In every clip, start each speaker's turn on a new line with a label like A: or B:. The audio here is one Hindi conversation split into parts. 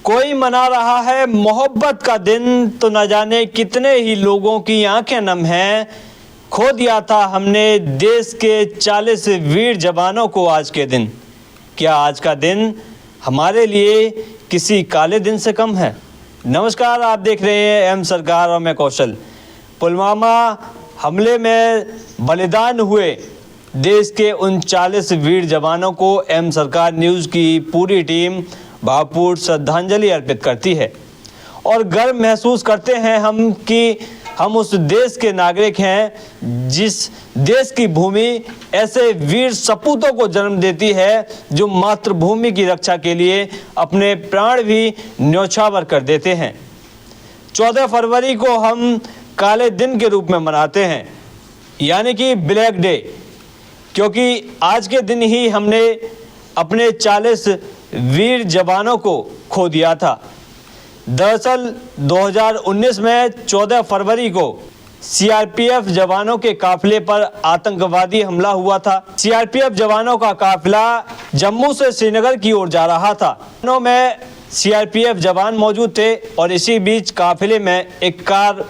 A: कोई मना रहा है मोहब्बत का दिन, तो न जाने कितने ही लोगों की आंखें नम हैं। खो दिया था हमने देश के 40 वीर जवानों को आज के दिन। क्या आज का दिन हमारे लिए किसी काले दिन से कम है? नमस्कार, आप देख रहे हैं एम सरकार और मैं कौशल। पुलवामा हमले में बलिदान हुए देश के उन 40 वीर जवानों को एम सरकार न्यूज़ की पूरी टीम भावपूर्ण श्रद्धांजलि अर्पित करती है और गर्व महसूस करते हैं हम कि हम उस देश के नागरिक हैं जिस देश की भूमि ऐसे वीर सपूतों को जन्म देती है जो मातृभूमि की रक्षा के लिए अपने प्राण भी न्यौछावर कर देते हैं। 14 फरवरी को हम काले दिन के रूप में मनाते हैं, यानी कि ब्लैक डे, क्योंकि आज के दिन ही हमने अपने 40 वीर जवानों को खो दिया था। दरअसल 2019 में 14 फरवरी को सीआरपीएफ जवानों के काफिले पर आतंकवादी हमला हुआ था। सीआरपीएफ जवानों का काफिला जम्मू से श्रीनगर की ओर जा रहा था। में सीआरपीएफ जवान मौजूद थे और इसी बीच काफिले में एक कार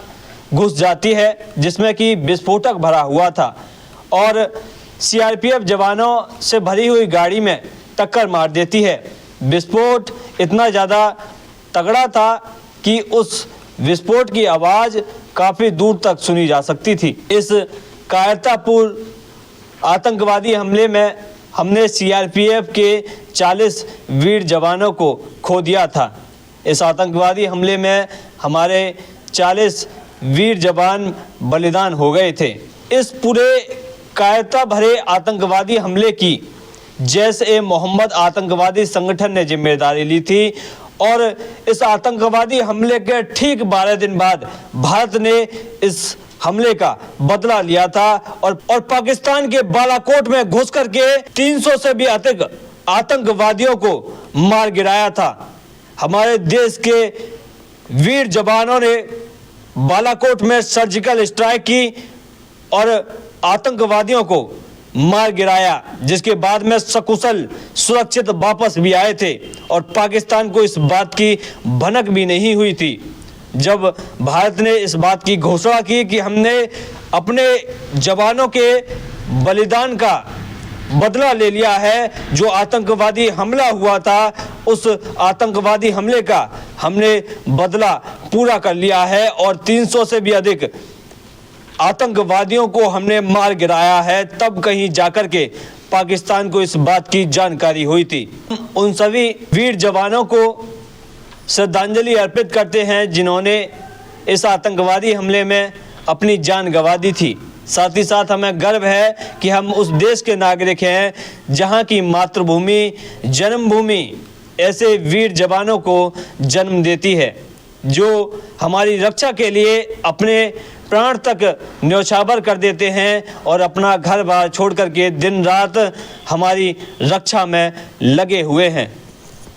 A: घुस जाती है जिसमें कि विस्फोटक भरा हुआ था और सीआरपीएफ जवानों से भरी हुई गाड़ी में टक्कर मार देती है। विस्फोट इतना ज़्यादा तगड़ा था कि उस विस्फोट की आवाज़ काफ़ी दूर तक सुनी जा सकती थी। इस कायरतापूर्ण आतंकवादी हमले में हमने सीआरपीएफ के 40 वीर जवानों को खो दिया था। इस आतंकवादी हमले में हमारे 40 वीर जवान बलिदान हो गए थे। इस पूरे कायरता भरे आतंकवादी हमले की जैश-ए-मोहम्मद आतंकवादी संगठन ने जिम्मेदारी ली थी और इस आतंकवादी हमले के ठीक 12 दिन बाद भारत ने इस हमले का बदला लिया था और पाकिस्तान के बालाकोट में घुस करके 300 से भी अधिक आतंकवादियों को मार गिराया था। हमारे देश के वीर जवानों ने बालाकोट में सर्जिकल स्ट्राइक की और आतंकवादियों को मार गिराया, जिसके बाद में सकुशल सुरक्षित वापस भी आए थे और पाकिस्तान को इस बात की भनक भी नहीं हुई थी जब भारत ने इस बात की घोषणा की कि हमने अपने जवानों के बलिदान का बदला ले लिया है। जो आतंकवादी हमला हुआ था उस आतंकवादी हमले का हमने बदला पूरा कर लिया है और 300 से भी अधिक आतंकवादियों को हमने मार गिराया है। तब कहीं जाकर के पाकिस्तान को इस बात की जानकारी हुई थी। उन सभी वीर जवानों को श्रद्धांजलि अर्पित करते हैं जिन्होंने इस आतंकवादी हमले में अपनी जान गंवा दी थी। साथ ही साथ हमें गर्व है कि हम उस देश के नागरिक हैं जहां की मातृभूमि जन्मभूमि ऐसे वीर जवानों को जन्म देती है जो हमारी रक्षा के लिए अपने प्राण तक न्यौछावर कर देते हैं और अपना घर बार छोड़ करके दिन रात हमारी रक्षा में लगे हुए हैं।